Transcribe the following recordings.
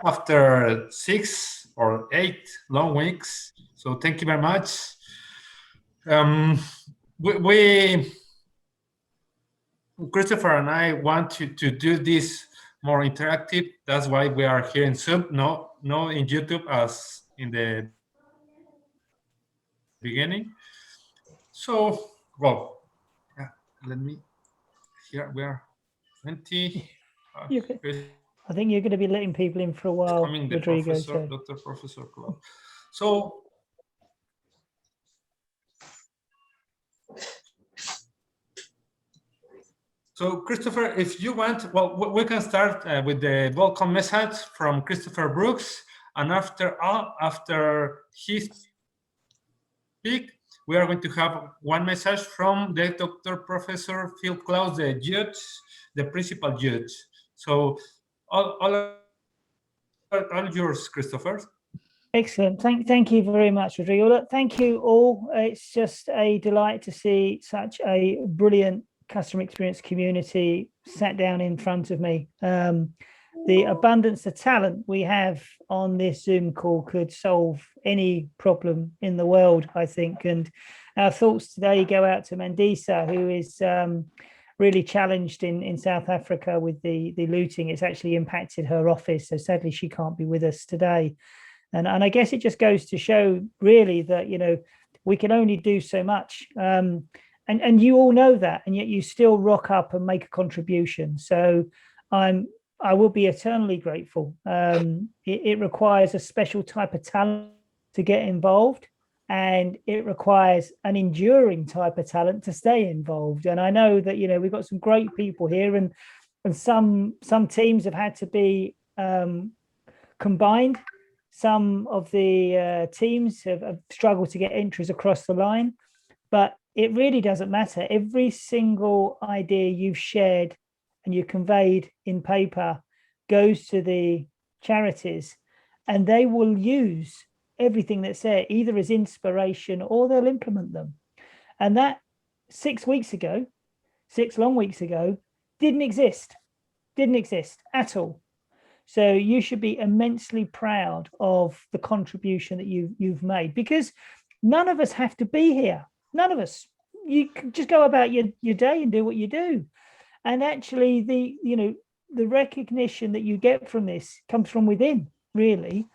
after 6 or 8 long weeks. So thank you very much. Christopher and I want to do this more interactive. That's why we are here in Zoom, no in YouTube as in the beginning. So, well, yeah, let me, here we are, 20. I think you're going to be letting people in for a while, Coming the Rodrigo. professor, Dr. Professor Claude. So Christopher, if you want, well, we can start with the welcome message from Christopher Brooks, and after he speak, we are going to have one message from the Dr. Professor Phil Klaus, the judge, the principal judge. So all yours, Christopher. Excellent. Thank you very much, Rodrigo. Look, thank you all. It's just a delight to see such a brilliant customer experience community sat down in front of me. The abundance of talent we have on this Zoom call could solve any problem in the world, I think. And our thoughts today go out to Mandisa, who is really challenged in South Africa with the looting. It's actually impacted her office. So sadly, she can't be with us today. And I guess it just goes to show really that, you know, we can only do so much. And you all know that, and yet you still rock up and make a contribution. So I will be eternally grateful. It requires a special type of talent to get involved, and it requires an enduring type of talent to stay involved. And I know that, you know, we've got some great people here, and some teams have had to be combined. Some of the teams have struggled to get entries across the line, but it really doesn't matter. Every single idea you've shared and you conveyed in paper goes to the charities, and they will use everything that's there either as inspiration or they'll implement them. And that 6 long weeks ago, didn't exist at all. So you should be immensely proud of the contribution that you've made, because none of us have to be here. None of us. You can just go about your day and do what you do. And actually, the recognition that you get from this comes from within, really.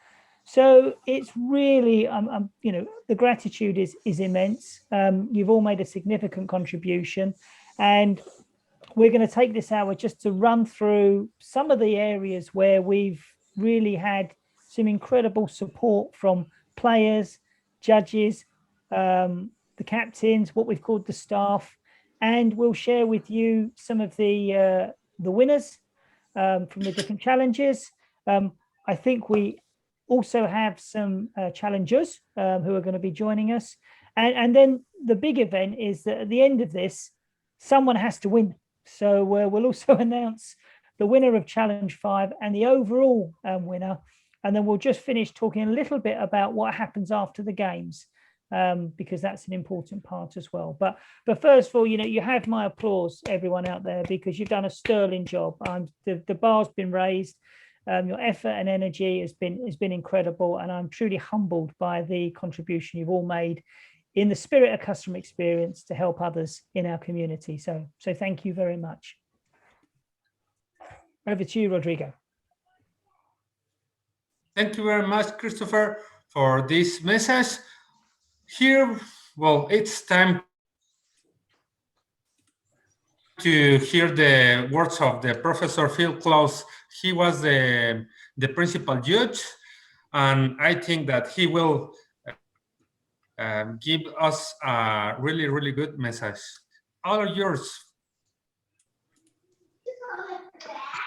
So it's really, the gratitude is immense. You've all made a significant contribution, and we're going to take this hour just to run through some of the areas where we've really had some incredible support from players, judges, the captains, what we've called the staff, and we'll share with you some of the winners from the different challenges. I think we also have some challengers who are going to be joining us. And then the big event is that at the end of this, someone has to win. So we'll also announce the winner of Challenge 5 and the overall winner. And then we'll just finish talking a little bit about what happens after the games, because that's an important part as well. But first of all, you have my applause, everyone out there, because you've done a sterling job. The bar's been raised. Your effort and energy has been incredible, and I'm truly humbled by the contribution you've all made in the spirit of customer experience to help others in our community. So thank you very much. Over to you, Rodrigo. Thank you very much, Christopher, for this message. Here, well, it's time to hear the words of the Professor Phil Klaus. He was the principal judge, and I think that he will give us a really, really good message. All are yours.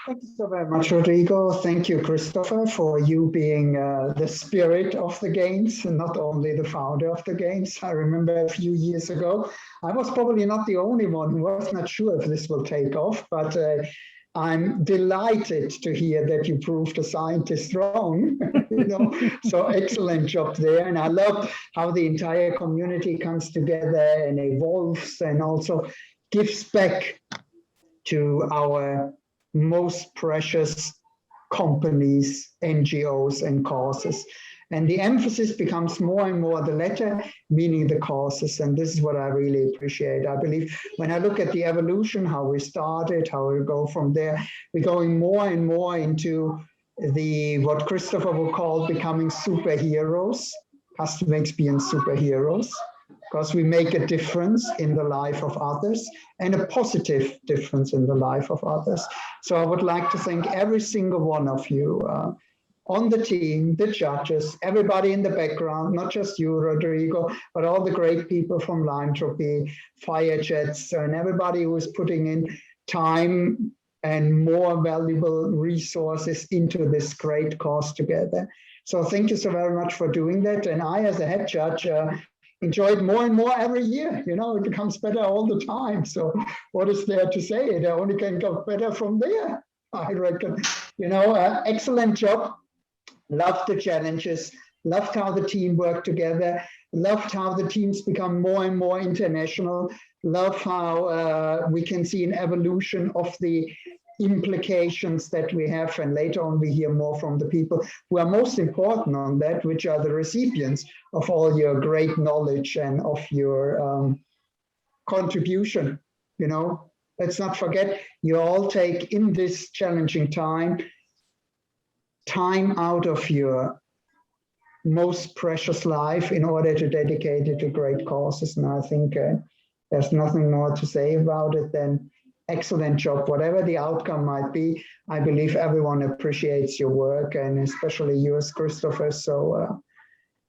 Thank you so very much, Rodrigo. Thank you, Christopher, for you being the spirit of the games and not only the founder of the games. I remember a few years ago, I was probably not the only one who was not sure if this will take off, but I'm delighted to hear that you proved the scientist wrong. So excellent job there. And I love how the entire community comes together and evolves and also gives back to our most precious companies, NGOs, and causes. And the emphasis becomes more and more the latter, meaning the causes. And this is what I really appreciate. I believe when I look at the evolution, how we started, how we go from there, we're going more and more into what Christopher would call becoming superheroes, customer experience superheroes, because we make a difference in the life of others and a positive difference in the life of others. So I would like to thank every single one of you on the team, the judges, everybody in the background, not just you, Rodrigo, but all the great people from Lyntropy, Firejets, and everybody who is putting in time and more valuable resources into this great cause together. So thank you so very much for doing that. And I, as a head judge, enjoy it more and more every year. You know, it becomes better all the time. So what is there to say? It only can go better from there, I reckon. You know, excellent job. Loved the challenges, loved how the team worked together, loved how the teams become more and more international, love how we can see an evolution of the implications that we have, and later on we hear more from the people who are most important on that, which are the recipients of all your great knowledge and of your contribution. You know, let's not forget, you all take in this challenging time out of your most precious life in order to dedicate it to great causes. And I think there's nothing more to say about it than excellent job. Whatever the outcome might be, I believe everyone appreciates your work, and especially yours, Christopher. So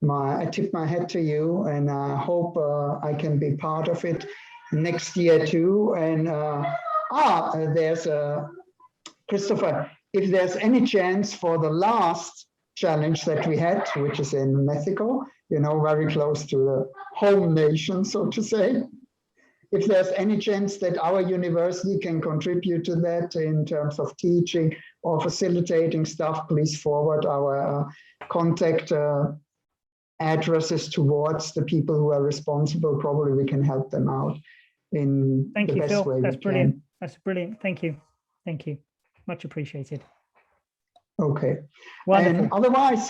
I tip my hat to you, and I hope I can be part of it next year too. And there's Christopher, if there's any chance for the last challenge that we had, which is in Mexico, you know, very close to the home nation, so to say, if there's any chance that our university can contribute to that in terms of teaching or facilitating stuff, please forward our contact addresses towards the people who are responsible. Probably we can help them out in the best way we can. That's brilliant. That's brilliant. Thank you. Thank you. Much appreciated. Okay. Wonderful. And otherwise,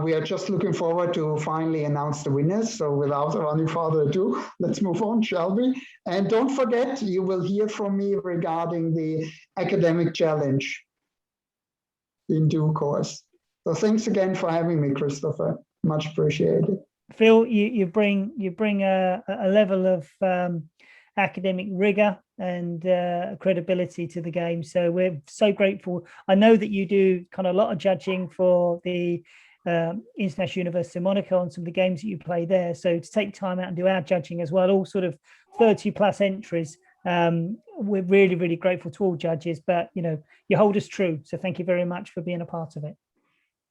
we are just looking forward to finally announce the winners. So without any further ado, let's move on, shall we? And don't forget, you will hear from me regarding the academic challenge in due course. So thanks again for having me, Christopher. Much appreciated. Phil, you bring a level of academic rigor and credibility to the game. So we're so grateful. I know that you do kind of a lot of judging for the International University of Monaco on some of the games that you play there. So to take time out and do our judging as well, all sort of 30 plus entries. We're really, really grateful to all judges, but you know, you hold us true. So thank you very much for being a part of it.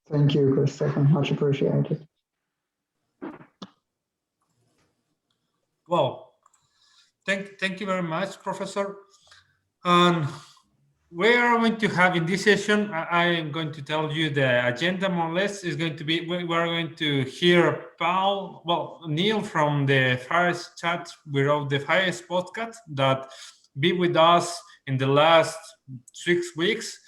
Thank you, Christopher. Much appreciated. Well, thank you very much, Professor. And we are going to have in this session, I am going to tell you the agenda more or less is going to be, we are going to hear Neil from the First Chat, we wrote the First podcast that be with us in the last 6 weeks.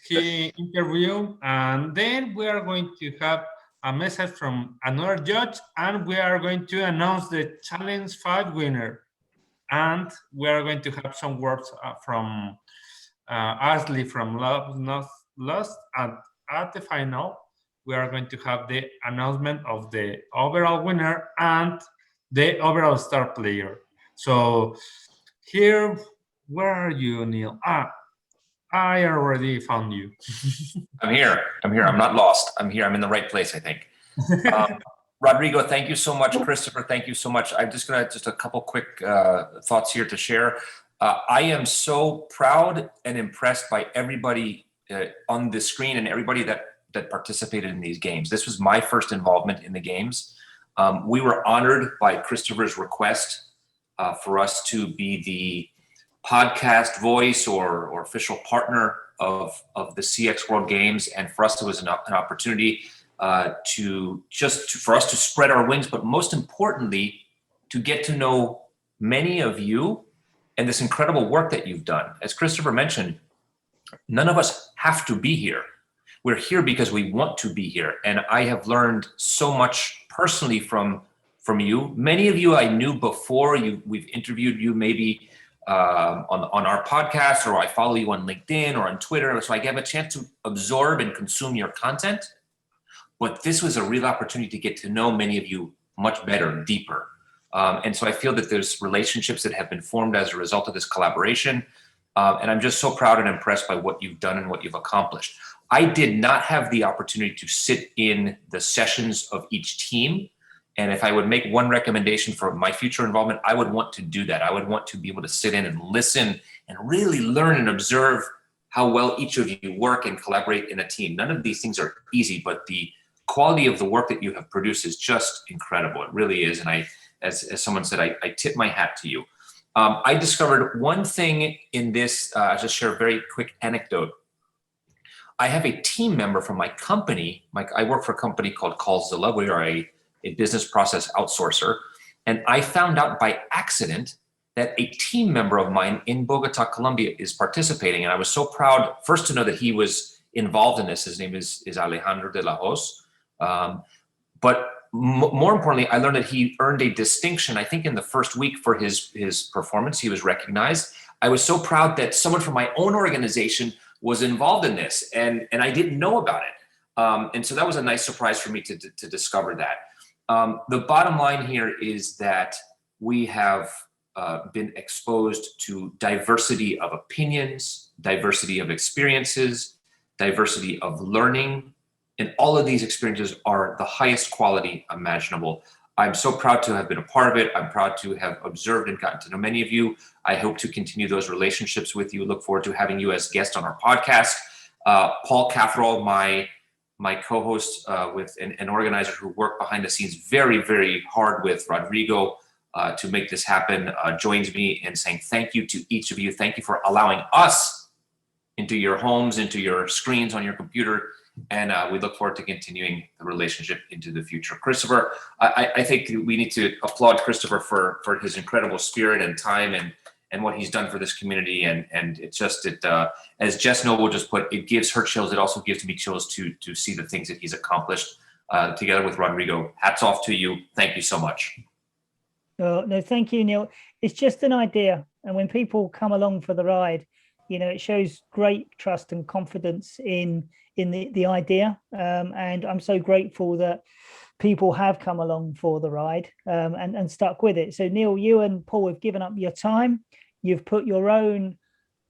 He interviewed, and then we are going to have a message from another judge, and we are going to announce the Challenge 5 winner. And we are going to have some words from Ashley from Love Not Lost. And at the final, we are going to have the announcement of the overall winner and the overall star player. So here, where are you, Neil? I already found you. I'm here. I'm not lost. I'm here. I'm in the right place, I think. Rodrigo, thank you so much. Christopher, thank you so much. I'm just a couple quick thoughts here to share. I am so proud and impressed by everybody on the screen and everybody that participated in these games. This was my first involvement in the games. We were honored by Christopher's request for us to be the podcast voice or official partner of the CX World Games, and for us it was an opportunity for us to spread our wings, but most importantly to get to know many of you and this incredible work that you've done. As Christopher mentioned, none of us have to be here. We're here because we want to be here. And I have learned so much personally from you. Many of you I knew before. We've interviewed you maybe on our podcast, or I follow you on LinkedIn or on Twitter. So I get a chance to absorb and consume your content. But this was a real opportunity to get to know many of you much better, deeper. And so I feel that there's relationships that have been formed as a result of this collaboration. And I'm just so proud and impressed by what you've done and what you've accomplished. I did not have the opportunity to sit in the sessions of each team. And if I would make one recommendation for my future involvement, I would want to do that. I would want to be able to sit in and listen and really learn and observe how well each of you work and collaborate in a team. None of these things are easy, but the quality of the work that you have produced is just incredible. It really is. And as someone said, I tip my hat to you. I discovered one thing in this, I'll just share a very quick anecdote. I have a team member from my company. I work for a company called Callzilla. We are a business process outsourcer. And I found out by accident that a team member of mine in Bogota, Colombia is participating. And I was so proud first to know that he was involved in this. His name is Alejandro de la Hoz. But more importantly, I learned that he earned a distinction, I think in the first week for his performance. He was recognized. I was so proud that someone from my own organization was involved in this, and I didn't know about it. And so that was a nice surprise for me to discover that. The bottom line here is that we have been exposed to diversity of opinions, diversity of experiences, diversity of learning, and all of these experiences are the highest quality imaginable. I'm so proud to have been a part of it. I'm proud to have observed and gotten to know many of you. I hope to continue those relationships with you. Look forward to having you as guests on our podcast. Paul Catherall, my co-host with an organizer who worked behind the scenes very, very hard with Rodrigo to make this happen, joins me in saying thank you to each of you. Thank you for allowing us into your homes, into your screens on your computer. And we look forward to continuing the relationship into the future. Christopher, I think we need to applaud Christopher for his incredible spirit and time and what he's done for this community. And it's just, as Jess Noble just put, it gives her chills. It also gives me chills to see the things that he's accomplished together with Rodrigo. Hats off to you. Thank you so much. No, thank you, Neil. It's just an idea. And when people come along for the ride, it shows great trust and confidence in the idea. And I'm so grateful that people have come along for the ride and stuck with it. So Neil, you and Paul have given up your time. You've put your own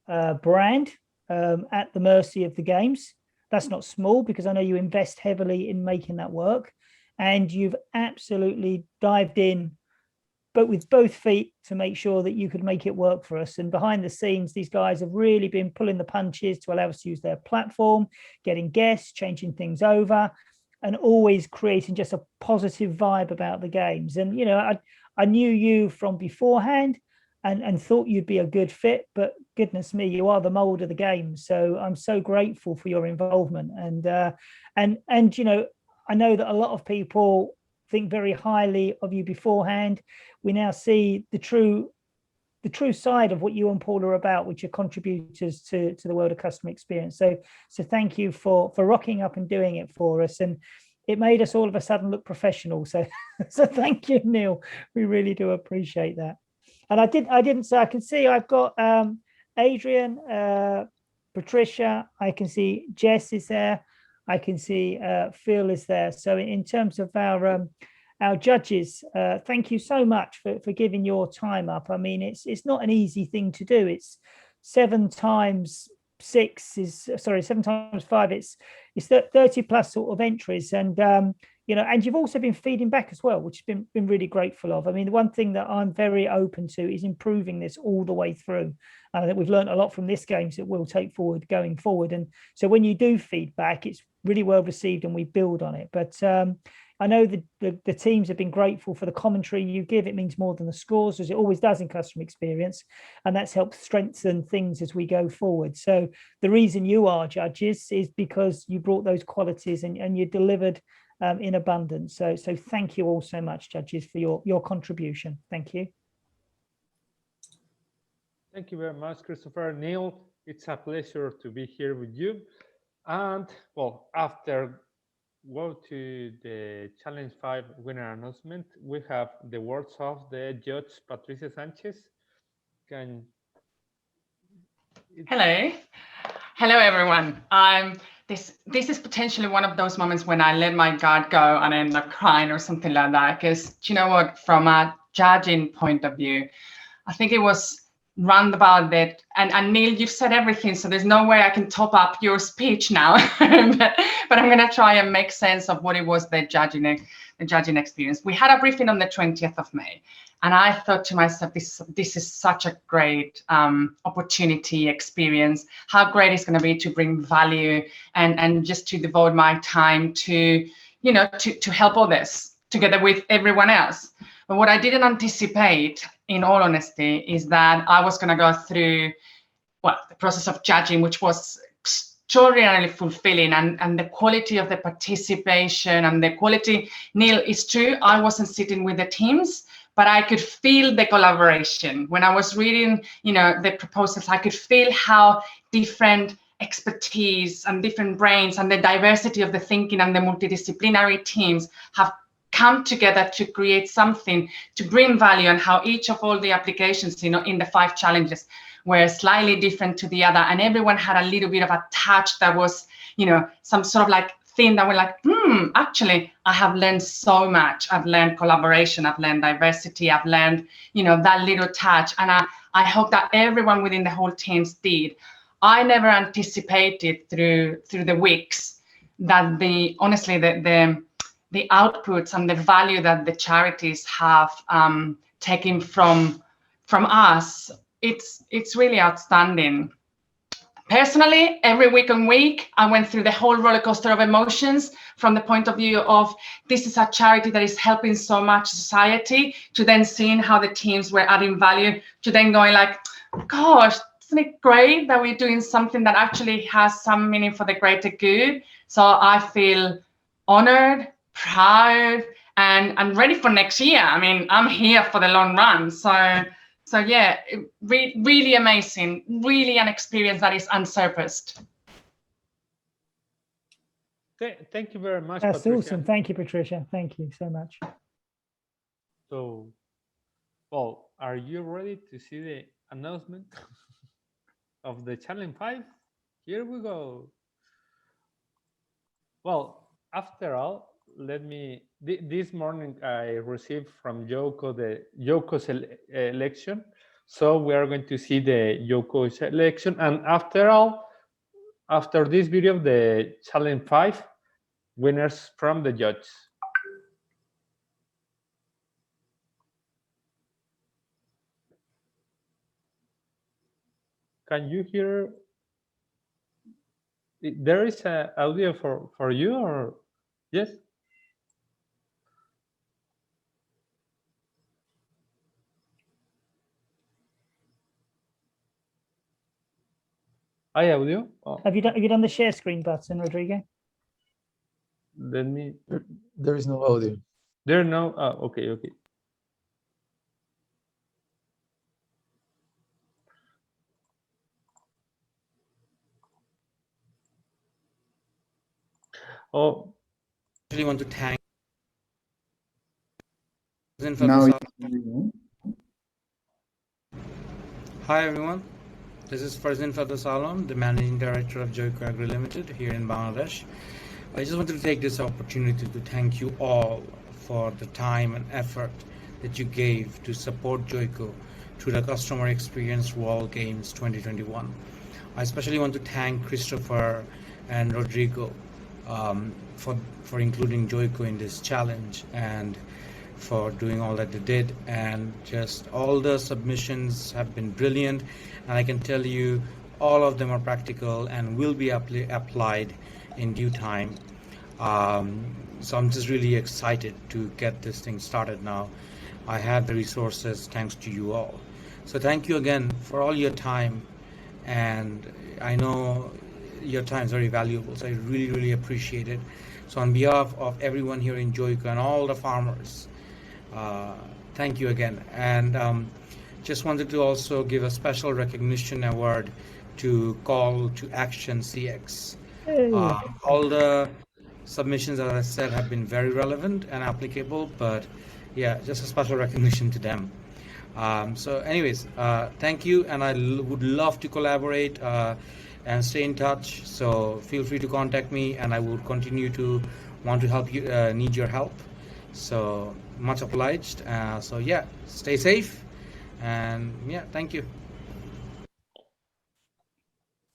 brand at the mercy of the games. That's not small, because I know you invest heavily in making that work. And you've absolutely dived in, but with both feet, to make sure that you could make it work for us. And behind the scenes, these guys have really been pulling the punches to allow us to use their platform, getting guests, changing things over, and always creating just a positive vibe about the games. And, I knew you from beforehand and thought you'd be a good fit, but goodness me, you are the mold of the game. So I'm so grateful for your involvement. And I know that a lot of people think very highly of you beforehand. We now see the true side of what you and Paul are about, which are contributors to the world of customer experience. So thank you for rocking up and doing it for us. And it made us all of a sudden look professional. So thank you, Neil. We really do appreciate that. And I didn't say, I can see I've got Adrian, Patricia, I can see Jess is there. I can see Phil is there. So in terms of our judges, thank you so much for giving your time up. I mean, it's not an easy thing to do. It's 7 times 5. It's 30 plus sort of entries, and and you've also been feeding back as well, which has been really grateful of. I mean, the one thing that I'm very open to is improving this all the way through. I think we've learned a lot from this game that we'll take forward going forward. And so when you do feedback, it's really well received and we build on it. But I know the teams have been grateful for the commentary you give. It means more than the scores, as it always does in customer experience. And that's helped strengthen things as we go forward. So the reason you are judges is because you brought those qualities and you delivered in abundance. So thank you all so much, judges, for your contribution. Thank you. Thank you very much, Christopher. Neil, It's a pleasure to be here with you. And well, after go to the Challenge 5 winner announcement, we have the words of the judge, Patricia Sanchez. Hello. Hello, everyone. This is potentially one of those moments when I let my guard go and I end up crying or something like that. Because you know what, from a judging point of view, I think it was roundabout that, and Neil, you've said everything, so there's no way I can top up your speech now. but I'm going to try and make sense of what it was the judging experience. We had a briefing on the 20th of May. And I thought to myself, this is such a great opportunity, experience. How great it's going to be to bring value and just to devote my time to, you know, to help others together with everyone else. But what I didn't anticipate, in all honesty, is that I was going to go through, well, the process of judging, which was extraordinarily fulfilling, and the quality of the participation and the quality. Neil, it's true, I wasn't sitting with the teams, but I could feel the collaboration. When I was reading, you know, the proposals, I could feel how different expertise and different brains and the diversity of the thinking and the multidisciplinary teams have come together to create something to bring value, and how each of all the applications, you know, in the 5 challenges were slightly different to the other, and everyone had a little bit of a touch that was, you know, some sort of like thing that we're like, actually, I have learned so much. I've learned collaboration, I've learned diversity, I've learned, you know, that little touch. And I hope that everyone within the whole teams did. I never anticipated through the weeks that honestly, the outputs and the value that the charities have taken from us, it's really outstanding. Personally, every week on week, I went through the whole roller coaster of emotions, from the point of view of this is a charity that is helping so much society, to then seeing how the teams were adding value, to then going like, gosh, isn't it great that we're doing something that actually has some meaning for the greater good? So I feel honored, proud, and ready for next year. I mean, I'm here for the long run. So yeah, really amazing, really an experience that is unsurpassed. Thank you very much, That's Patricia. awesome. Thank you, Patricia. Thank you so much. So, well, are you ready to see the announcement of the Challenge 5? Here we go. Well, after all, this morning I received from Yoko the Yoko's election. So we are going to see the Yoko's election. And after all, after this video, the Challenge 5 winners from the judge. Can you hear? There is an audio for you, or yes? Hi, audio. Oh. Have you done the share screen button, Rodrigo? Let me. There is no audio. There no. Okay. Oh. I really want to thank. Hi everyone, this is Farzin Fatasalam, the Managing Director of Joico Agri Limited here in Bangladesh. I just wanted to take this opportunity to thank you all for the time and effort that you gave to support Joico through the Customer Experience World Games 2021. I especially want to thank Christopher and Rodrigo for including Joico in this challenge, and for doing all that they did, and just all the submissions have been brilliant, and I can tell you all of them are practical and will be applied in due time. So I'm just really excited to get this thing started now. I have the resources thanks to you all. So thank you again for all your time, and I know your time is very valuable, so I really appreciate it. So on behalf of everyone here in Joico and all the farmers, thank you again. And just wanted to also give a special recognition award to call to action CX. Hey. All the submissions, as I said, have been very relevant and applicable, but yeah, just a special recognition to them. So anyways, thank you, and I would love to collaborate and stay in touch. So feel free to contact me, and I will continue to want to help you, need your help. So much obliged. So yeah, stay safe, and yeah, thank you.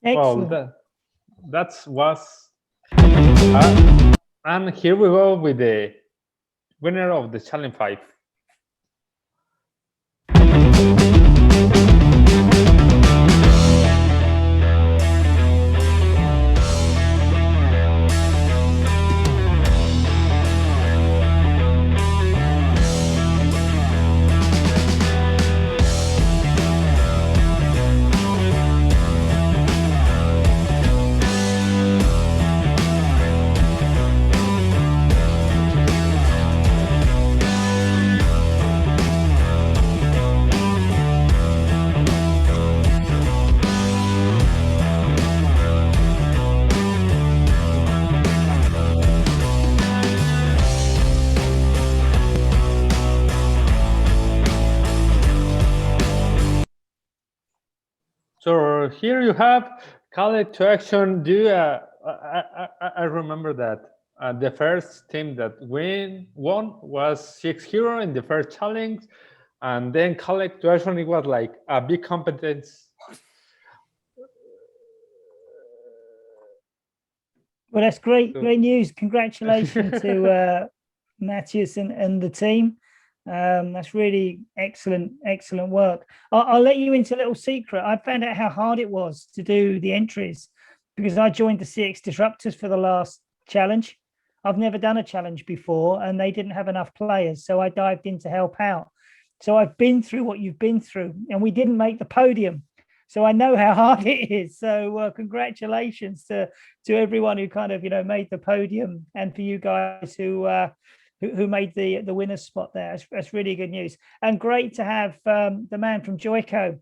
Excellent. Well, that was, and here we go with the winner of the Challenge 5. So here you have call to action. I remember that the first team that won was CXWG in the first challenge, and then call to action, it was like a big competence. Well, that's great news. Congratulations to Matthias and the team. That's really excellent work. I'll let you into a little secret. I found out how hard it was to do the entries because I joined the CX Disruptors for the last challenge. I've never done a challenge before, and they didn't have enough players, so I dived in to help out. So I've been through what you've been through, and we didn't make the podium. So I know how hard it is. So congratulations to everyone who kind of made the podium, and for you guys who made the winner's spot there. That's really good news, and great to have the man from Joico,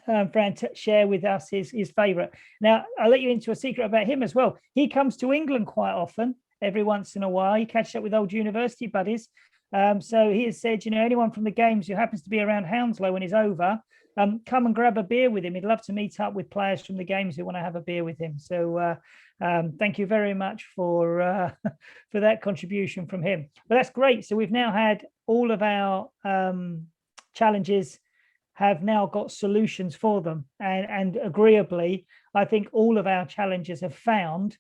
Fran, share with us his favorite. Now I'll let you into a secret about him as well. He comes to England quite often, every once in a while. He catches up with old university buddies. So he has said, anyone from the games who happens to be around Hounslow when he's over, come and grab a beer with him. He'd love to meet up with players from the games who want to have a beer with him. So thank you very much for that contribution from him. But that's great. So we've now had all of our challenges have now got solutions for them. And agreeably, I think all of our challenges have found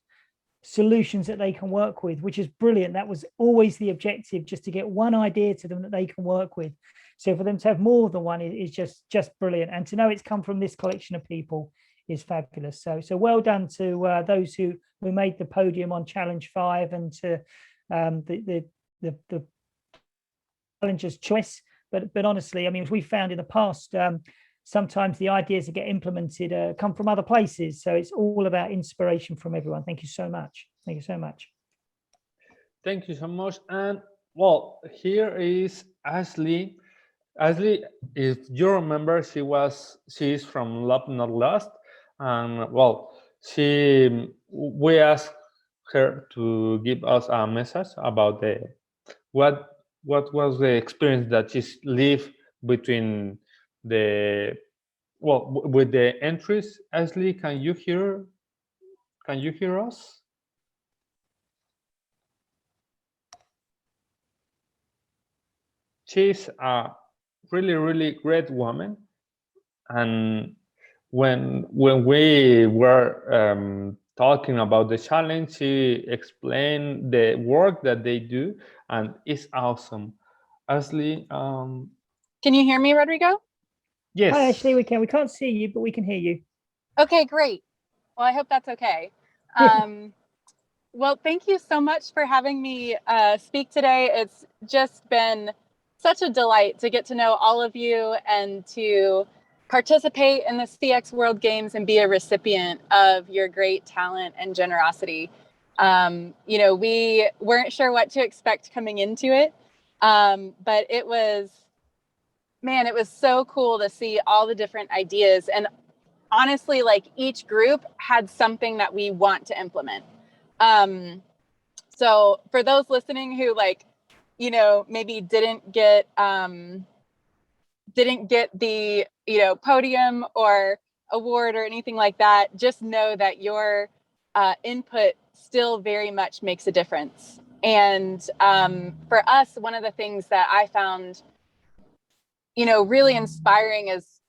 solutions that they can work with, which is brilliant. That was always the objective, just to get one idea to them that they can work with. So for them to have more than one is just brilliant, and to know it's come from this collection of people is fabulous. So well done to those who made the podium on Challenge 5, and to the challenger's choice. But honestly, I mean, as we found in the past, sometimes the ideas that get implemented come from other places. So it's all about inspiration from everyone. Thank you so much. Thank you so much. Thank you so much. And well, here is Ashley. Ashley, if you remember, she is from Love Not Lost, and well, we asked her to give us a message about what was the experience that she's lived between with the entries. Ashley, can you hear us? She's a really great woman, and when we were talking about the challenge, she explained the work that they do, and it's awesome. Ashley, can you hear me, Rodrigo? Yes. Hi, Ashley. We can't see you, but we can hear you. Okay, great. Well, I hope that's okay. Well, thank you so much for having me speak today. It's just been such a delight to get to know all of you and to participate in the CX World Games and be a recipient of your great talent and generosity. We weren't sure what to expect coming into it, but it was so cool to see all the different ideas. And honestly, like each group had something that we want to implement. So for those listening who maybe didn't get the, podium or award or anything like that, just know that your input still very much makes a difference. And for us, one of the things that I found, really inspiring is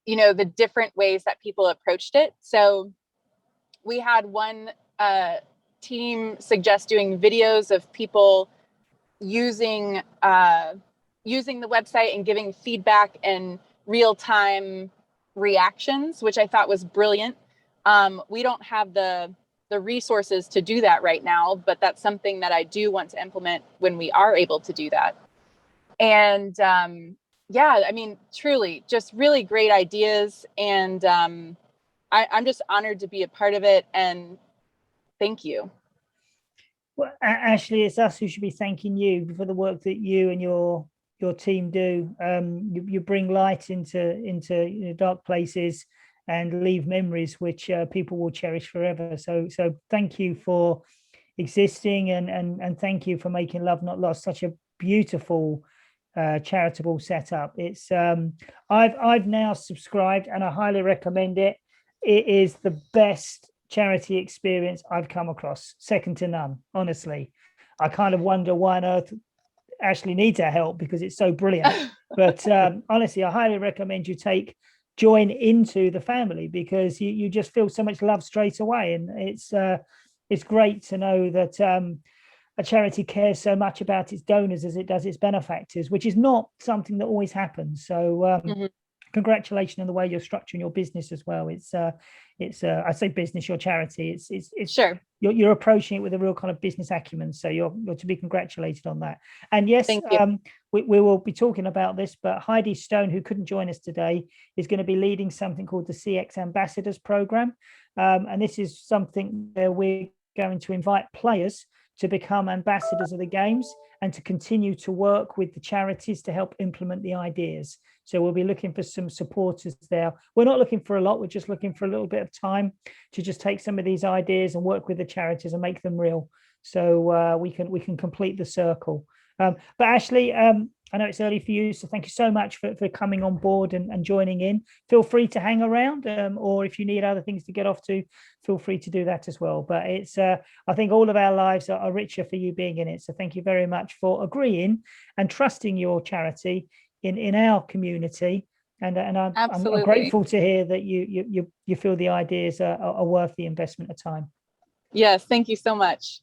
the different ways that people approached it. So we had one team suggest doing videos of people using the website and giving feedback and real-time reactions, which I thought was brilliant. We don't have the resources to do that right now, but that's something that I do want to implement when we are able to do that. And truly just really great ideas. And I'm just honored to be a part of it. And thank you. Well, Ashley, it's us who should be thanking you for the work that you and your team do. You bring light into dark places and leave memories which people will cherish forever. So thank you for existing, and thank you for making Love Not Lost such a beautiful charitable setup. It's I've now subscribed and I highly recommend it. It is the best charity experience I've come across, second to none. Honestly, I kind of wonder why on earth Ashley needs our help, because it's so brilliant. But honestly, I highly recommend you join into the family, because you just feel so much love straight away. And it's great to know that a charity cares so much about its donors as it does its benefactors, which is not something that always happens. So congratulations on the way you're structuring your business as well. It's I say business, your charity. It's sure. You're approaching it with a real kind of business acumen. So you're to be congratulated on that. And yes, we will be talking about this, but Heidi Stone, who couldn't join us today, is going to be leading something called the CX Ambassadors Program. And this is something where we're going to invite players to become ambassadors of the games and to continue to work with the charities to help implement the ideas. So we'll be looking for some supporters there. We're not looking for a lot. We're just looking for a little bit of time to just take some of these ideas and work with the charities and make them real. So we can complete the circle. But Ashley, I know it's early for you, so thank you so much for coming on board and joining in. Feel free to hang around, or if you need other things to get off to, feel free to do that as well. But it's I think all of our lives are richer for you being in it. So thank you very much for agreeing and trusting your charity in our community. And I'm grateful to hear that you feel the ideas are worth the investment of time. Yes, thank you so much.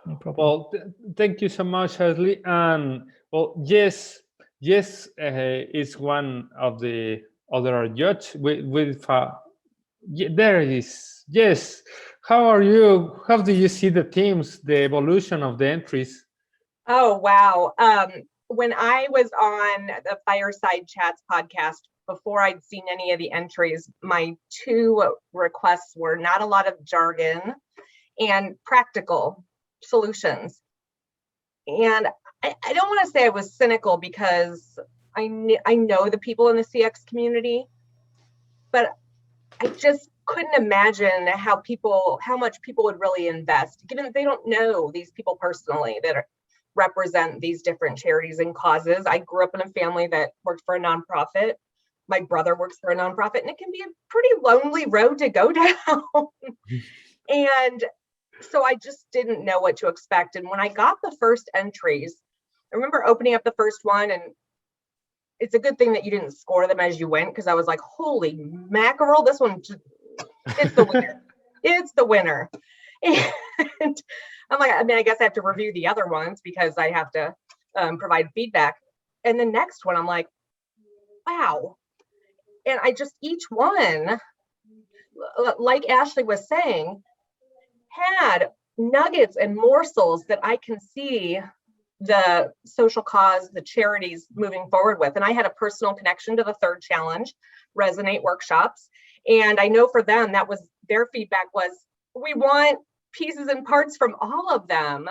No problem. Well, thank you so much, Ashley. And well, yes, is one of the other judge with there it is. Yes. How are you? How do you see the teams, the evolution of the entries? Oh, wow. When I was on the Fireside Chats podcast, before I'd seen any of the entries, my two requests were not a lot of jargon and practical solutions. And I don't want to say I was cynical, because I know the people in the CX community, but I just couldn't imagine how much people would really invest, given that they don't know these people personally that represent these different charities and causes. I grew up in a family that worked for a nonprofit. My brother works for a nonprofit, and it can be a pretty lonely road to go down. And so I just didn't know what to expect. And when I got the first entries, I remember opening up the first one, and it's a good thing that you didn't score them as you went, because I was like, holy mackerel, this one, it's the winner. It's the winner. And I'm like, I guess I have to review the other ones because I have to provide feedback. And the next one, I'm like, wow. And each one, like Ashley was saying, had nuggets and morsels that I can see the social cause, the charities moving forward with. And I had a personal connection to the third challenge, Resonate Workshops. And I know for them, that was their feedback was, we want pieces and parts from all of them.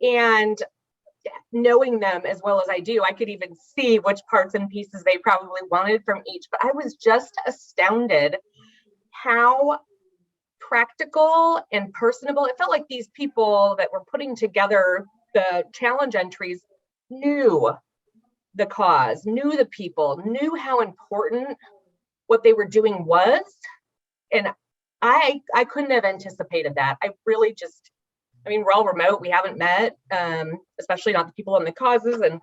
And knowing them as well as I do, I could even see which parts and pieces they probably wanted from each, but I was just astounded how practical and personable. It felt like these people that were putting together the challenge entries knew the cause, knew the people, knew how important what they were doing was. And I couldn't have anticipated that. I really just, I mean, we're all remote, we haven't met, especially not the people in the causes. And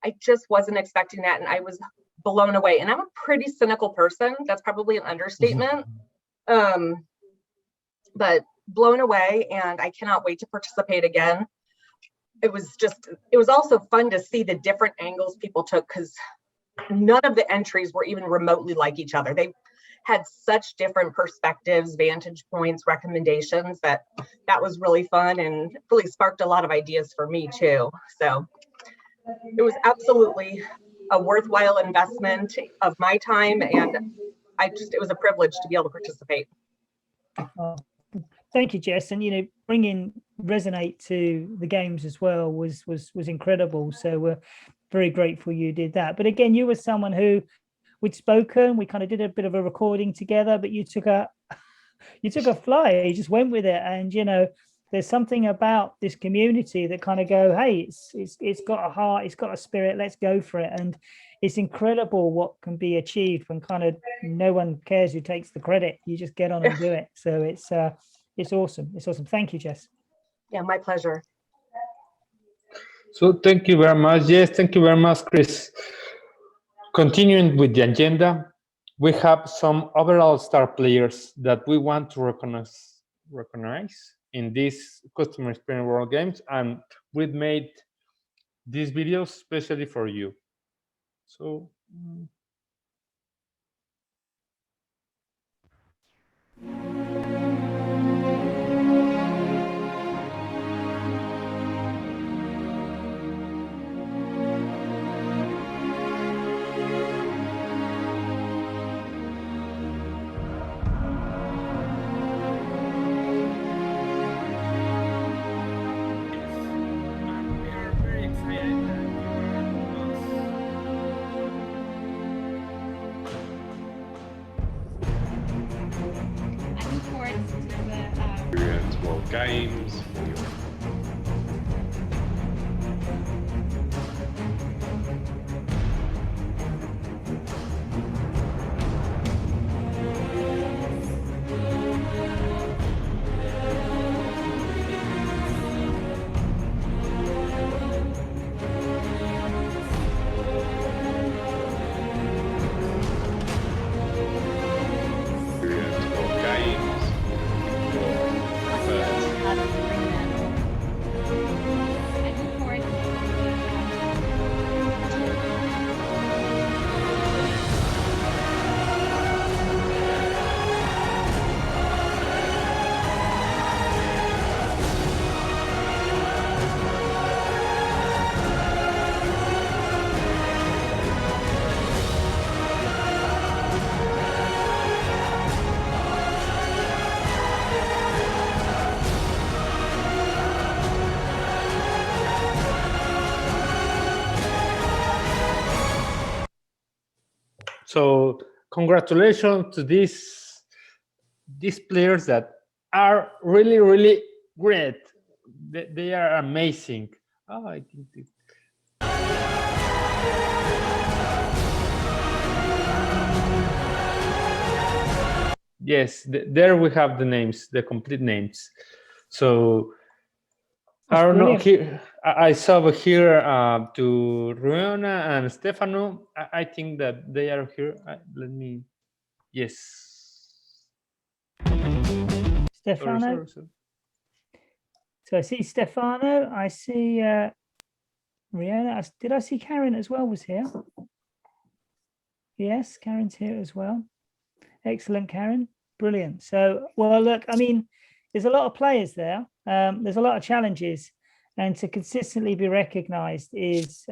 I just wasn't expecting that. And I was blown away. And I'm a pretty cynical person. That's probably an understatement. But blown away, and I cannot wait to participate again. It was also fun to see the different angles people took, because none of the entries were even remotely like each other. They had such different perspectives, vantage points, recommendations, that was really fun and really sparked a lot of ideas for me too. So it was absolutely a worthwhile investment of my time, and it was a privilege to be able to participate. Thank you, Jess. And bringing Resonate to the games as well was incredible. So we're very grateful you did that. But again, you were someone who we'd spoken. We kind of did a bit of a recording together, but you took a fly. You just went with it, and there's something about this community that kind of go, hey, it's got a heart, it's got a spirit. Let's go for it. And it's incredible what can be achieved when kind of no one cares who takes the credit. You just get on and do it. So it's awesome. It's awesome. Thank you, Jess. Yeah, my pleasure. So thank you very much. Yes, thank you very much, Chris. Continuing with the agenda, we have some overall star players that we want to recognize in these customer experience world games, and we've made these videos especially for you. So World Games. So congratulations to these players that are really, really great. They are amazing. Oh, I think yes, there we have the names, the complete names. So I don't know. Here I saw here to Ruona and Stefano. I think that they are here. Let me. Yes. Stefano. Sorry. So I see Stefano. I see Rihanna. Did I see Karen as well? Was here? Yes, Karen's here as well. Excellent, Karen. Brilliant. So, well, look, I mean, there's a lot of players there. There's a lot of challenges, and to consistently be recognized is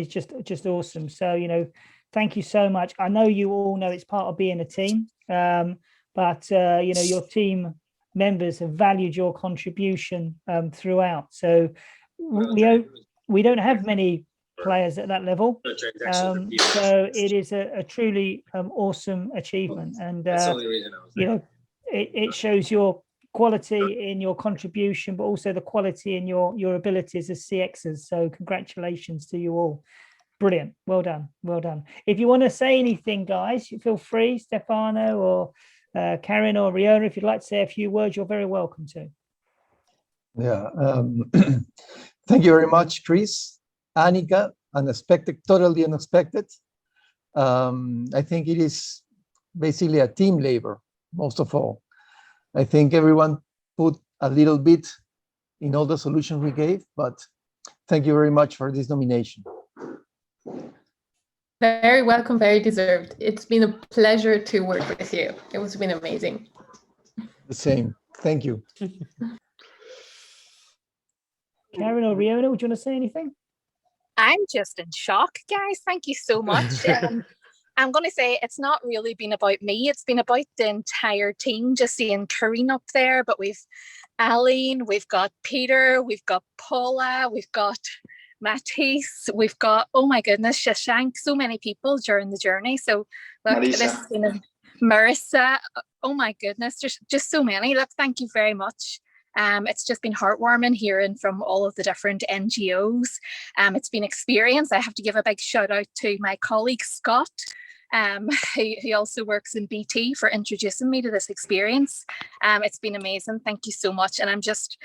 just awesome. So, thank you so much. I know you all know it's part of being a team, but your team members have valued your contribution throughout. So we we don't have many players at that level. So it is a truly awesome achievement. And, it shows your quality in your contribution, but also the quality in your abilities as CXers. So congratulations to you all. Brilliant. Well done. Well done. If you want to say anything, guys, feel free, Stefano or Karen or Riona, if you'd like to say a few words, you're very welcome to. Yeah. Thank you very much, Chris. Annika, unexpected, totally unexpected. I think it is basically a team labor, most of all. I think everyone put a little bit in all the solutions we gave, but thank you very much for this nomination. Very welcome, very deserved. It's been a pleasure to work with you. It has been amazing. The same. Thank you. Karen or Riona, would you want to say anything? I'm just in shock, guys. Thank you so much. I'm going to say it's not really been about me. It's been about the entire team, just seeing Karine up there. But we've Aline, we've got Peter, we've got Paula, we've got Matisse, we've got, oh my goodness, Shashank, so many people during the journey. So look, this has been Marissa, oh my goodness, just so many. Look, thank you very much. It's just been heartwarming hearing from all of the different NGOs. It's been experience. I have to give a big shout out to my colleague Scott, who also works in BT, for introducing me to this experience. It's been amazing. Thank you so much. And I'm just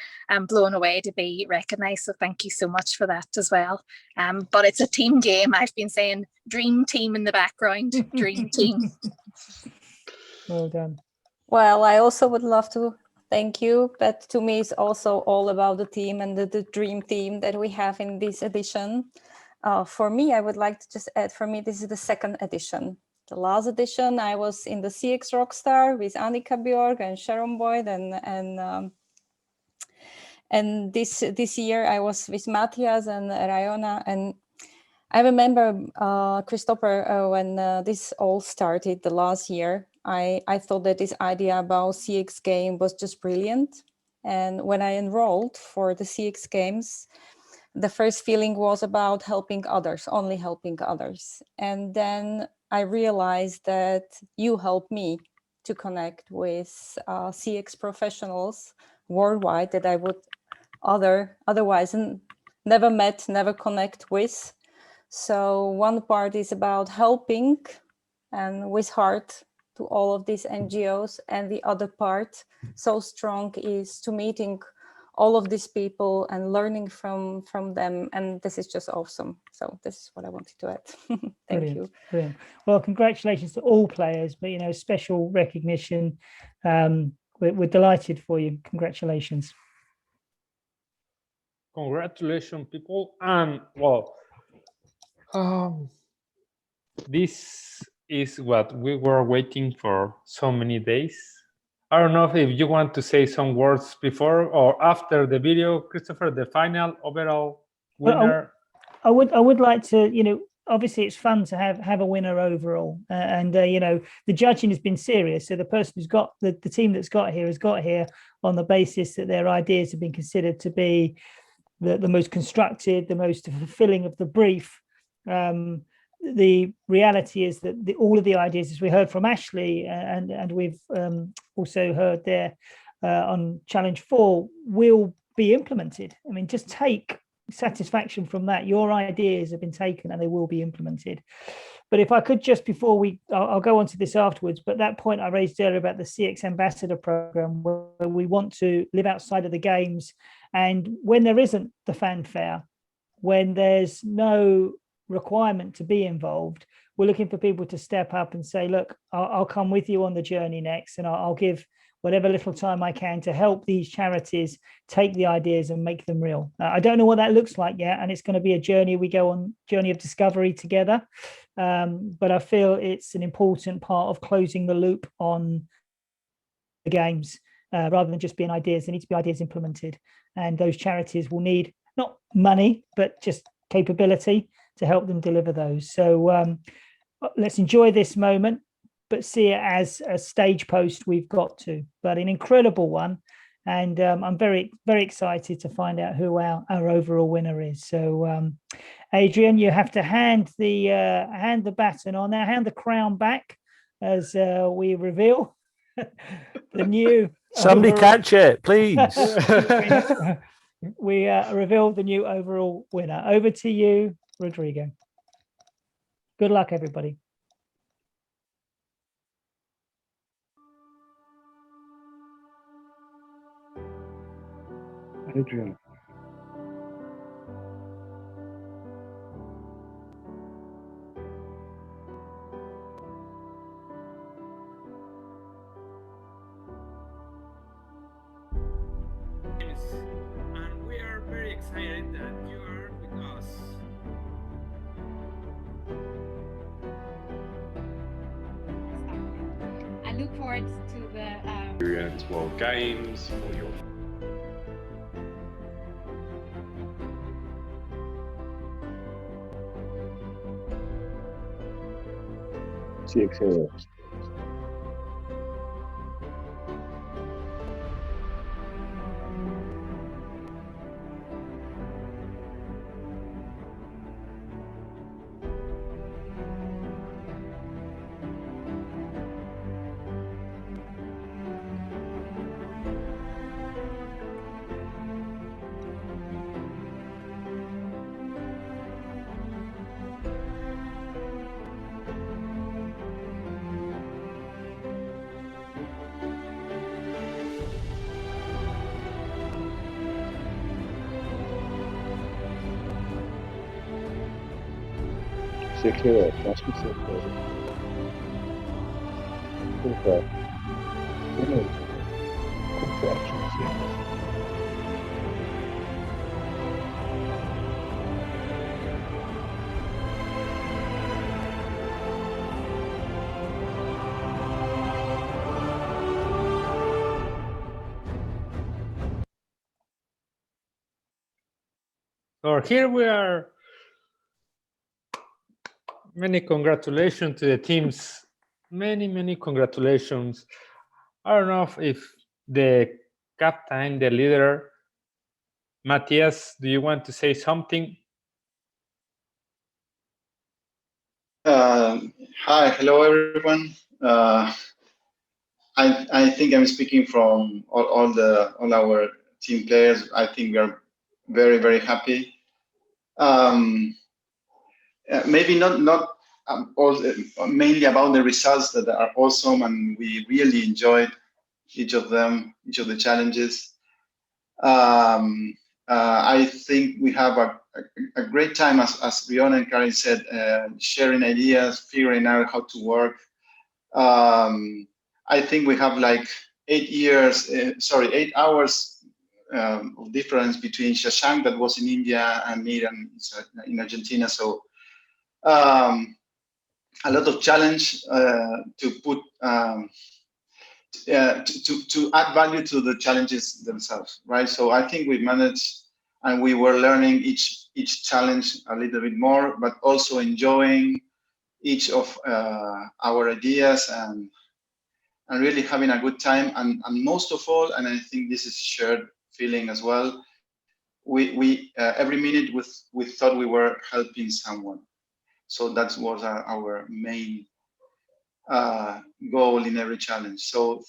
blown away to be recognised. So thank you so much for that as well. But it's a team game. I've been saying dream team in the background, dream team. Well done. Well, I also would love to thank you, but to me it's also all about the team and the dream team that we have in this edition. For me, I would like to just add, for me, this is the second edition. The last edition, I was in the CX Rockstar with Annika Björk and Sharon Boyd, and this year I was with Matthias and Rayona. And I remember, Christopher, when this all started the last year, I thought that this idea about CX game was just brilliant. And when I enrolled for the CX games, the first feeling was about helping others, only helping others. And then I realized that you helped me to connect with CX professionals worldwide that I would otherwise never met, never connect with. So one part is about helping and with heart to all of these NGOs, and the other part, so strong, is to meeting all of these people and learning from them, and this is just awesome. So this is what I wanted to add. Thank you. Brilliant. Well, congratulations to all players, but special recognition. We're delighted for you. Congratulations. Congratulations, people. And well, this is what we were waiting for so many days. I don't know if you want to say some words before or after the video, Christopher, the final overall winner. Well, I would like to, obviously it's fun to have a winner overall, and the judging has been serious. So the person who's got the team that's got here has got here on the basis that their ideas have been considered to be the most constructed, the most fulfilling of the brief. The reality is that all of the ideas, as we heard from Ashley, and we've also heard there on Challenge 4, will be implemented. I mean, just take satisfaction from that. Your ideas have been taken and they will be implemented. But if I could just, before I'll go on to this afterwards, but that point I raised earlier about the CX Ambassador Program, where we want to live outside of the games. And when there isn't the fanfare, when there's no requirement to be involved, we're looking for people to step up and say, look, I'll come with you on the journey next, and I'll give whatever little time I can to help these charities take the ideas and make them real. I don't know what that looks like yet, and it's going to be a journey. We go on journey of discovery together, but I feel it's an important part of closing the loop on the games, rather than just being ideas. There need to be ideas implemented, and those charities will need not money, but just capability to help them deliver those. So let's enjoy this moment, but see it as a stage post we've got to, but an incredible one. And I'm very excited to find out who our overall winner is. So Adrian, you have to hand the baton on now, hand the crown back as we reveal the new. Somebody catch it, please. We reveal the new overall winner. Over to you, Rodrigo. Good luck, everybody. Adrian. And we are very excited that you are with us. I look forward to the Experience World Games for your CXWG. CXWG, acho que CXWG. Confere. So here we are. Many congratulations to the teams. Many congratulations. I don't know if the captain, the leader, Matthias, do you want to say something? Hi, hello everyone. I think I'm speaking from all our team players. I think we are very happy. Maybe not mainly about the results that are awesome, and we really enjoyed each of the challenges. I think we have a great time, as Riona and Karin said, sharing ideas, figuring out how to work. I think we have like 8 hours of difference between Shashank, that was in India, and me in Argentina. So a lot of challenge to put to add value to the challenges themselves, right? So I think we managed, and we were learning each challenge a little bit more, but also enjoying each of our ideas and really having a good time. And most of all, and I think this is shared feeling as well, we every minute we thought we were helping someone. So that was our main goal in every challenge. So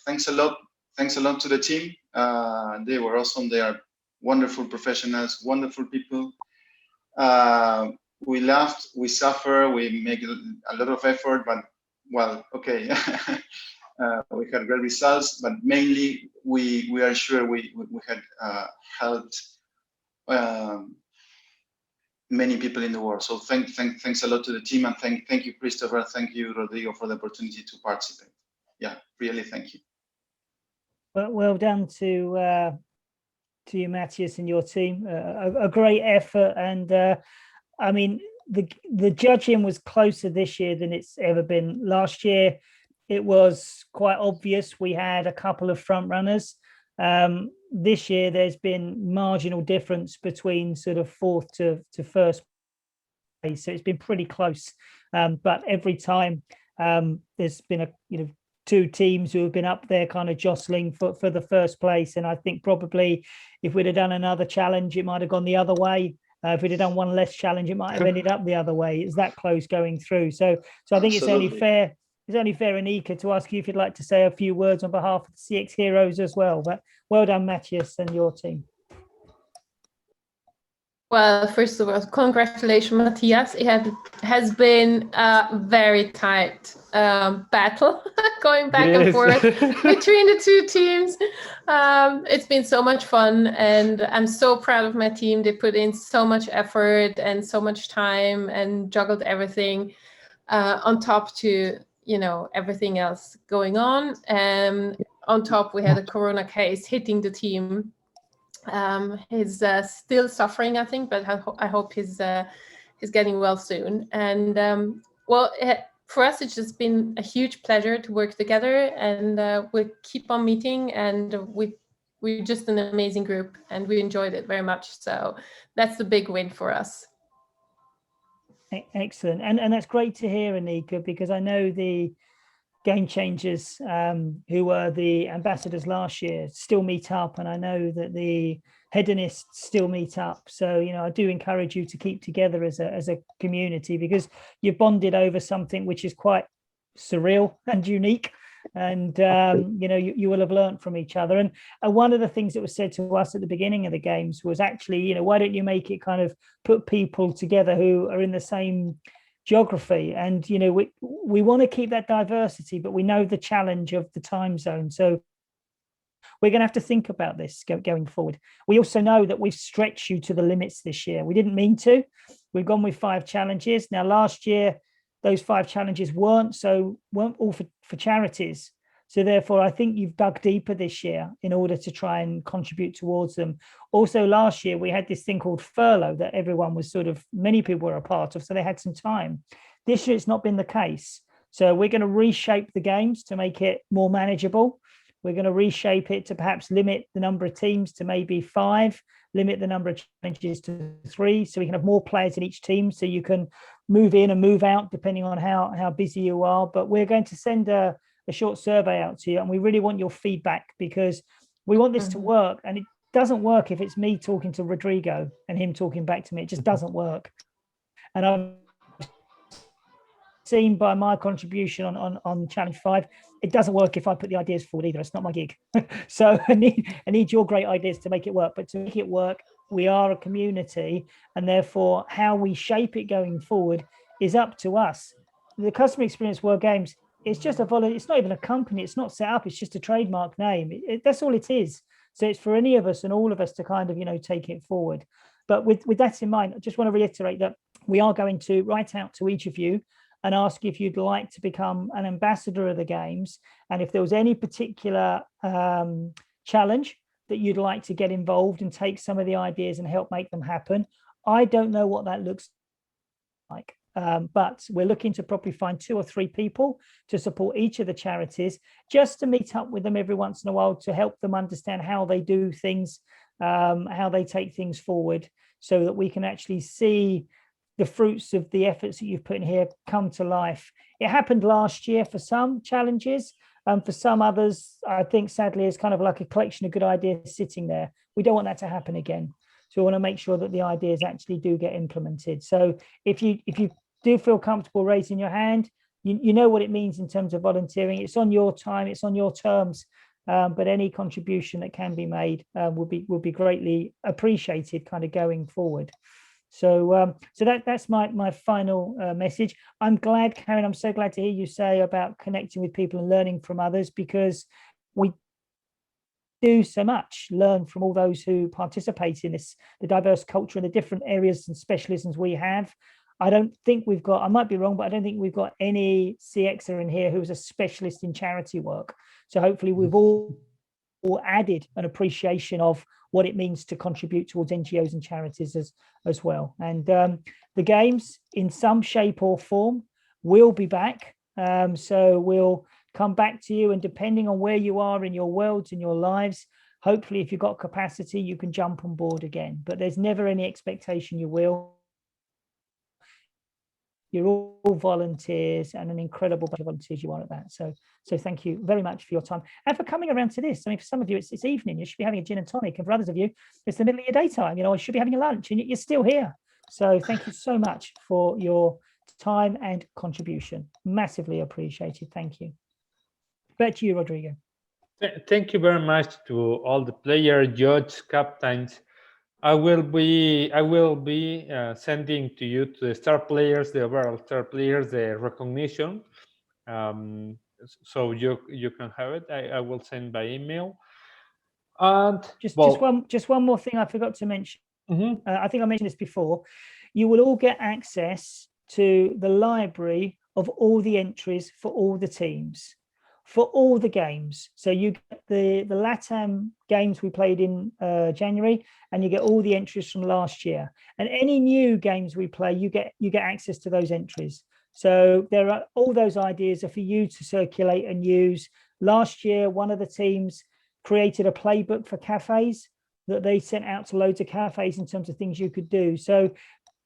thanks a lot to the team. They were awesome. They are wonderful professionals, wonderful people. We laughed, we suffer, we make a lot of effort, but well, okay. We had great results, but mainly we are sure we had helped many people in the world. So thanks a lot to the team, and thank you, Christopher. Thank you, Rodrigo, for the opportunity to participate. Yeah, really, thank you. Well done to you, Matthias, and your team. A great effort, and I mean the judging was closer this year than it's ever been. Last year, it was quite obvious we had a couple of front runners. This year, there's been marginal difference between sort of fourth to first place, so it's been pretty close. But every time there's been two teams who have been up there kind of jostling for the first place. And I think probably if we'd have done another challenge, it might have gone the other way. If we'd have done one less challenge, it might have ended up the other way. It's that close going through. So I think it's only fair, Anika, to ask you if you'd like to say a few words on behalf of the CX Heroes as well. But well done, Matthias, and your team. Well, first of all, congratulations, Matthias. It has been a very tight battle going back and forth between the two teams. It's been so much fun, and I'm so proud of my team. They put in so much effort and so much time and juggled everything on top to, you know, everything else going on. And on top, we had a corona case hitting the team. He's still suffering, I think, but I hope he's getting well soon. And well, for us, it's just been a huge pleasure to work together, and we keep on meeting, and we're just an amazing group, and we enjoyed it very much. So that's the big win for us. Excellent, and that's great to hear, Anika, because I know the Game Changers, who were the ambassadors last year, still meet up, and I know that the hedonists still meet up. So, you know, I do encourage you to keep together as a community, because you've bonded over something which is quite surreal and unique, and you know, you will have learned from each other. And one of the things that was said to us at the beginning of the games was actually, you know, why don't you make it kind of put people together who are in the same geography? And you know, we want to keep that diversity, but we know the challenge of the time zone, so we're going to have to think about this going forward. We also know that we've stretched you to the limits this year. We didn't mean to. We've gone with 5 challenges. Now last year those 5 challenges weren't all for charities, so therefore I think you've dug deeper this year in order to try and contribute towards them. Also last year we had this thing called furlough that everyone was many people were a part of, so they had some time. This year it's not been the case, so we're going to reshape the games to make it more manageable. We're going to reshape it to perhaps limit the number of teams to maybe 5, limit the number of challenges to 3, so we can have more players in each team, so you can move in and move out depending on how busy you are. But we're going to send a short survey out to you, and we really want your feedback, because we want this to work, and it doesn't work if it's me talking to Rodrigo and him talking back to me. It just doesn't work. And I've seen by my contribution on challenge 5, it doesn't work if I put the ideas forward either. It's not my gig. So I need your great ideas to make it work. But to make it work, we are a community, and therefore how we shape it going forward is up to us. The Customer Experience World Games, it's just it's not even a company, it's not set up, it's just a trademark name. That's all it is. So it's for any of us and all of us to kind of, you know, take it forward. But with that in mind, I just want to reiterate that we are going to write out to each of you and ask if you'd like to become an ambassador of the games. And if there was any particular challenge that you'd like to get involved and take some of the ideas and help make them happen. I don't know what that looks like, but we're looking to probably find 2 or 3 people to support each of the charities, just to meet up with them every once in a while to help them understand how they do things, how they take things forward, so that we can actually see the fruits of the efforts that you've put in here come to life. It happened last year for some challenges. For some others, I think sadly it's kind of like a collection of good ideas sitting there. We don't want that to happen again. So we want to make sure that the ideas actually do get implemented. So if you do feel comfortable raising your hand, you know what it means in terms of volunteering. It's on your time, it's on your terms, but any contribution that can be made will be greatly appreciated kind of going forward. So that's my final message. I'm glad, Karen, I'm so glad to hear you say about connecting with people and learning from others, because we do so much learn from all those who participate in this, the diverse culture and the different areas and specialisms we have. I don't think we've got, I might be wrong, but I don't think we've got any CXer in here who's a specialist in charity work. So hopefully we've all added an appreciation of what it means to contribute towards NGOs and charities as well. And the games in some shape or form will be back. So we'll come back to you, and depending on where you are in your worlds, in your lives, hopefully if you've got capacity, you can jump on board again, but there's never any expectation you will. You're all volunteers, and an incredible bunch of volunteers you are at that. So thank you very much for your time and for coming around to this. I mean, for some of you, it's evening. You should be having a gin and tonic, and for others of you, it's the middle of your daytime. You know, you should be having a lunch, and you're still here. So thank you so much for your time and contribution. Massively appreciated. Thank you. Back to you, Rodrigo. Thank you very much to all the players, judges, captains. I will be sending to you, to the star players, the overall star players, the recognition, so you can have it. I will send by email. And just one more thing I forgot to mention. I think I mentioned this before. You will all get access to the library of all the entries for all the teams, for all the games. So you get the LATAM games we played in January, and you get all the entries from last year. And any new games we play, you get access to those entries. So there are all those ideas are for you to circulate and use. Last year, one of the teams created a playbook for cafes that they sent out to loads of cafes in terms of things you could do. So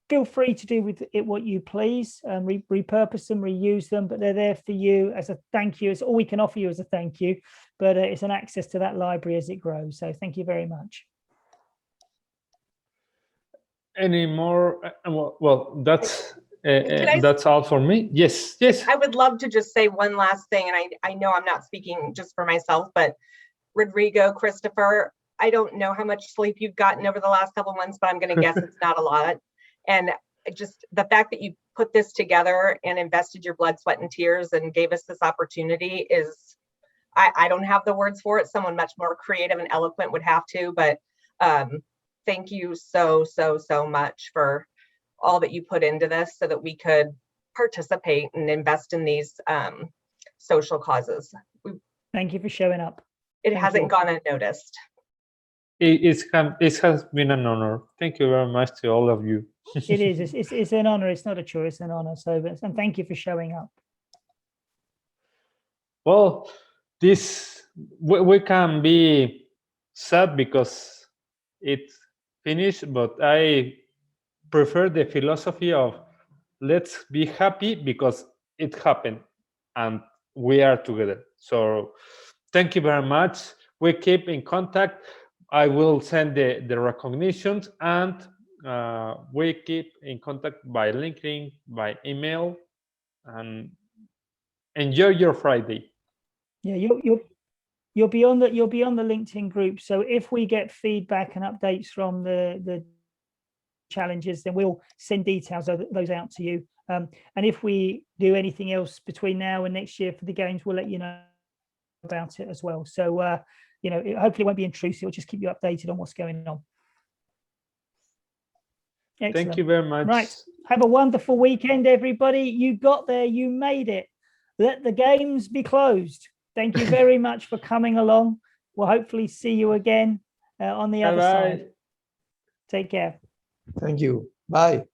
feel free to do with it what you please, repurpose them, reuse them, but they're there for you as a thank you. It's all we can offer you as a thank you, but it's an access to that library as it grows. So thank you very much. Any more? Well, that's all for me. Yes. I would love to just say one last thing, and I know I'm not speaking just for myself, but Rodrigo, Christopher, I don't know how much sleep you've gotten over the last couple of months, but I'm going to guess it's not a lot. And just the fact that you put this together and invested your blood, sweat, and tears and gave us this opportunity is, I don't have the words for it. Someone much more creative and eloquent would have to, but thank you so much for all that you put into this so that we could participate and invest in these social causes. Thank you for showing up. It hasn't gone unnoticed. It has been an honor. Thank you very much to all of you. It is. It's an honor. It's not a chore. It's an honor. So, and thank you for showing up. Well, we can be sad because it's finished, but I prefer the philosophy of let's be happy because it happened and we are together. So thank you very much. We keep in contact. I will send the recognitions, and we keep in contact by LinkedIn, by email, and enjoy your Friday. Yeah, you'll be on the LinkedIn group. So if we get feedback and updates from the challenges, then we'll send details of those out to you. And if we do anything else between now and next year for the games, we'll let you know about it as well. So you know, hopefully it won't be intrusive. It'll just keep you updated on what's going on. Excellent. Thank you very much. Right. Have a wonderful weekend, everybody. You got there. You made it. Let the games be closed. Thank you very much for coming along. We'll hopefully see you again on the other side. Take care. Thank you. Bye.